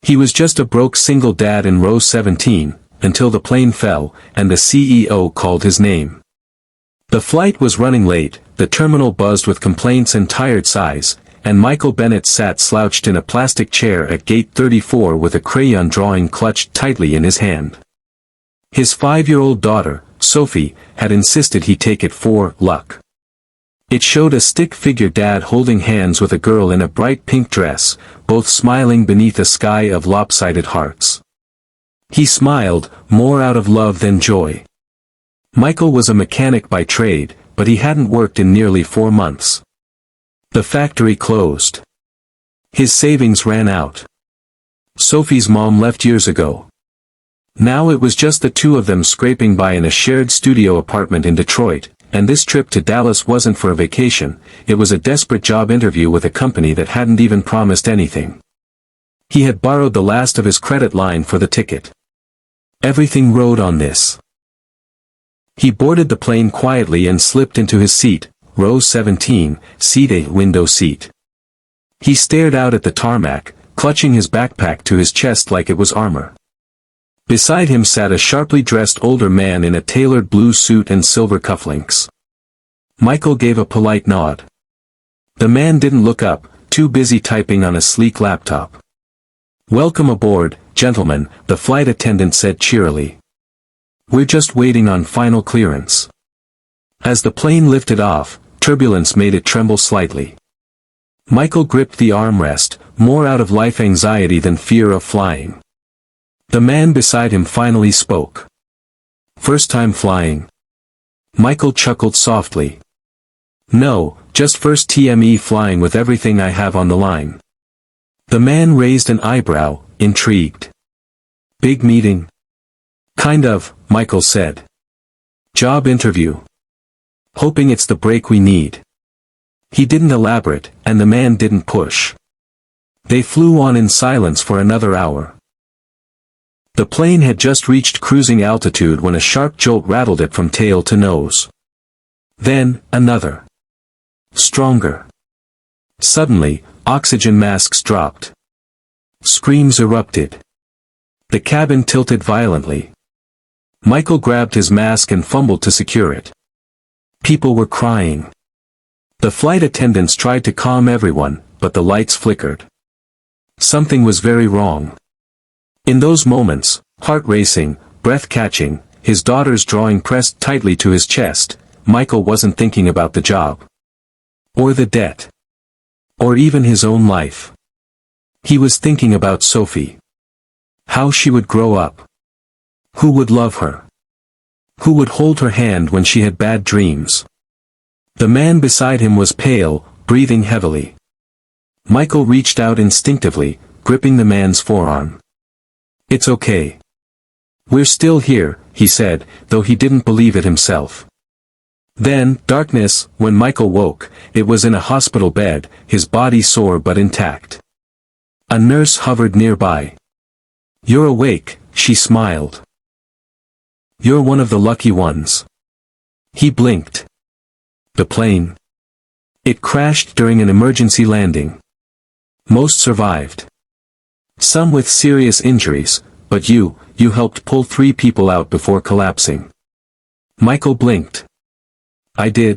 He was just a broke single dad in row 17, until the plane fell, and the CEO called his name. The flight was running late, the terminal buzzed with complaints and tired sighs, and Michael Bennett sat slouched in a plastic chair at gate 34 with a crayon drawing clutched tightly in his hand. His 5-year-old daughter, Sophie, had insisted he take it for luck. It showed a stick-figure dad holding hands with a girl in a bright pink dress, both smiling beneath a sky of lopsided hearts. He smiled, more out of love than joy. Michael was a mechanic by trade, but he hadn't worked in nearly 4 months. The factory closed. His savings ran out. Sophie's mom left years ago. Now it was just the two of them scraping by in a shared studio apartment in Detroit, and this trip to Dallas wasn't for a vacation, it was a desperate job interview with a company that hadn't even promised anything. He had borrowed the last of his credit line for the ticket. Everything rode on this. He boarded the plane quietly and slipped into his seat, row 17, seat A, window seat. He stared out at the tarmac, clutching his backpack to his chest like it was armor. Beside him sat a sharply dressed older man in a tailored blue suit and silver cufflinks. Michael gave a polite nod. The man didn't look up, too busy typing on a sleek laptop. "Welcome aboard, gentlemen," the flight attendant said cheerily. "We're just waiting on final clearance." As the plane lifted off, turbulence made it tremble slightly. Michael gripped the armrest, more out of life anxiety than fear of flying. The man beside him finally spoke. "First time flying?" Michael chuckled softly. "No, just first TME flying with everything I have on the line." The man raised an eyebrow, intrigued. "Big meeting?" "Kind of," Michael said. "Job interview. Hoping it's the break we need." He didn't elaborate, and the man didn't push. They flew on in silence for another hour. The plane had just reached cruising altitude when a sharp jolt rattled it from tail to nose. Then, another. Stronger. Suddenly, oxygen masks dropped. Screams erupted. The cabin tilted violently. Michael grabbed his mask and fumbled to secure it. People were crying. The flight attendants tried to calm everyone, but the lights flickered. Something was very wrong. In those moments, heart racing, breath catching, his daughter's drawing pressed tightly to his chest, Michael wasn't thinking about the job. Or the debt. Or even his own life. He was thinking about Sophie. How she would grow up. Who would love her? Who would hold her hand when she had bad dreams? The man beside him was pale, breathing heavily. Michael reached out instinctively, gripping the man's forearm. "It's okay. We're still here," he said, though he didn't believe it himself. Then, darkness, when Michael woke, it was in a hospital bed, his body sore but intact. A nurse hovered nearby. "You're awake," she smiled. "You're one of the lucky ones." He blinked. The plane. It crashed during an emergency landing. Most survived. Some with serious injuries, but you helped pull 3 people out before collapsing. Michael blinked. "I did."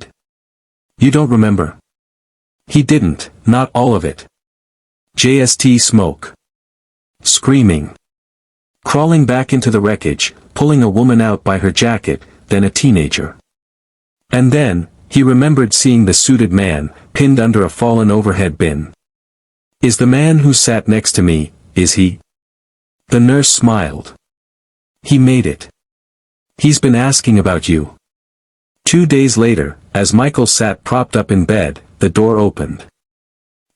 "You don't remember?" He didn't, not all of it. JST smoke. Screaming. Crawling back into the wreckage, pulling a woman out by her jacket, then a teenager. And then, he remembered seeing the suited man, pinned under a fallen overhead bin. "Is the man who sat next to me, is he?" The nurse smiled. "He made it. He's been asking about you." 2 days later, as Michael sat propped up in bed, the door opened.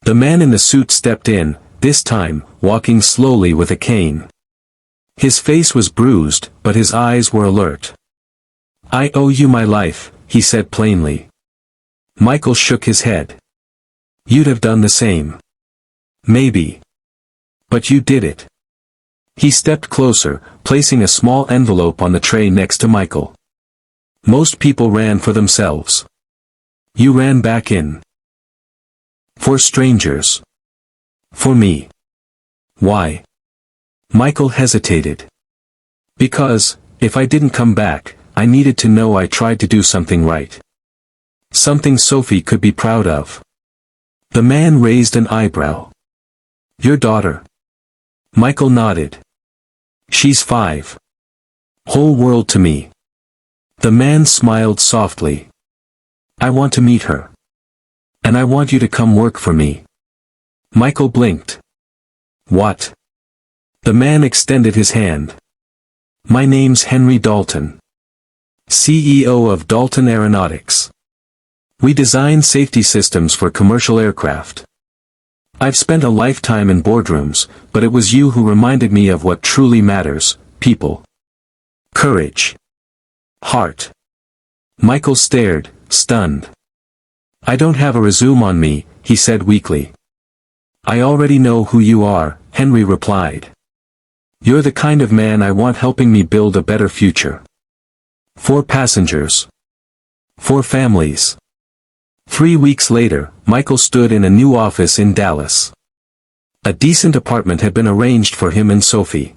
The man in the suit stepped in, this time, walking slowly with a cane. His face was bruised, but his eyes were alert. "I owe you my life," he said plainly. Michael shook his head. "You'd have done the same." "Maybe. But you did it." He stepped closer, placing a small envelope on the tray next to Michael. "Most people ran for themselves. You ran back in. For strangers. For me. Why?" Michael hesitated. Because, if I didn't come back, I needed to know I tried to do something right. Something Sophie could be proud of. The man raised an eyebrow. Your daughter? Michael nodded. She's 5. Whole world to me. The man smiled softly. I want to meet her. And I want you to come work for me. Michael blinked. What? The man extended his hand. My name's Henry Dalton. CEO of Dalton Aeronautics. We design safety systems for commercial aircraft. I've spent a lifetime in boardrooms, but it was you who reminded me of what truly matters: people. Courage. Heart. Michael stared, stunned. I don't have a resume on me, he said weakly. I already know who you are, Henry replied. You're the kind of man I want helping me build a better future. 4 passengers. 4 families. 3 weeks later, Michael stood in a new office in Dallas. A decent apartment had been arranged for him and Sophie.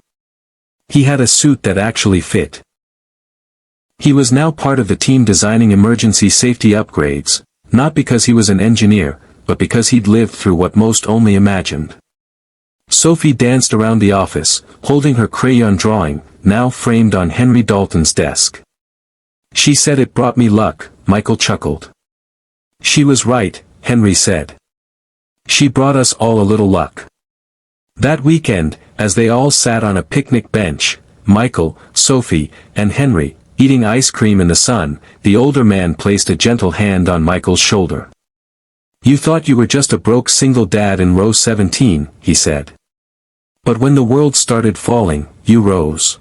He had a suit that actually fit. He was now part of the team designing emergency safety upgrades, not because he was an engineer, but because he'd lived through what most only imagined. Sophie danced around the office, holding her crayon drawing, now framed on Henry Dalton's desk. She said it brought me luck, Michael chuckled. She was right, Henry said. She brought us all a little luck. That weekend, as they all sat on a picnic bench, Michael, Sophie, and Henry, eating ice cream in the sun, the older man placed a gentle hand on Michael's shoulder. You thought you were just a broke single dad in row 17, he said. But when the world started falling, you rose.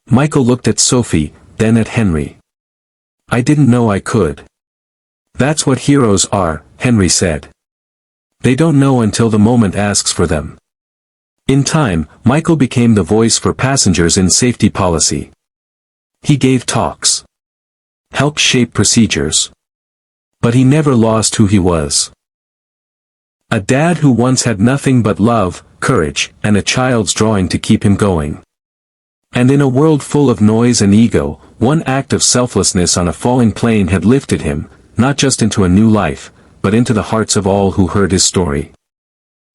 Michael looked at Sophie, then at Henry. I didn't know I could. That's what heroes are, Henry said. They don't know until the moment asks for them. In time, Michael became the voice for passengers in safety policy. He gave talks. Helped shape procedures. But he never lost who he was. A dad who once had nothing but love, courage, and a child's drawing to keep him going. And in a world full of noise and ego, one act of selflessness on a falling plane had lifted him, not just into a new life, but into the hearts of all who heard his story.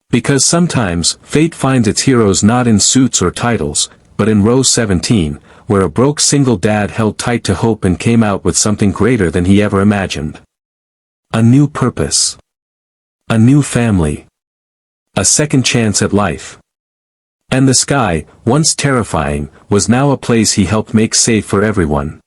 Because sometimes, fate finds its heroes not in suits or titles, but in row 17, where a broke single dad held tight to hope and came out with something greater than he ever imagined. A new purpose. A new family. A second chance at life. And the sky, once terrifying, was now a place he helped make safe for everyone.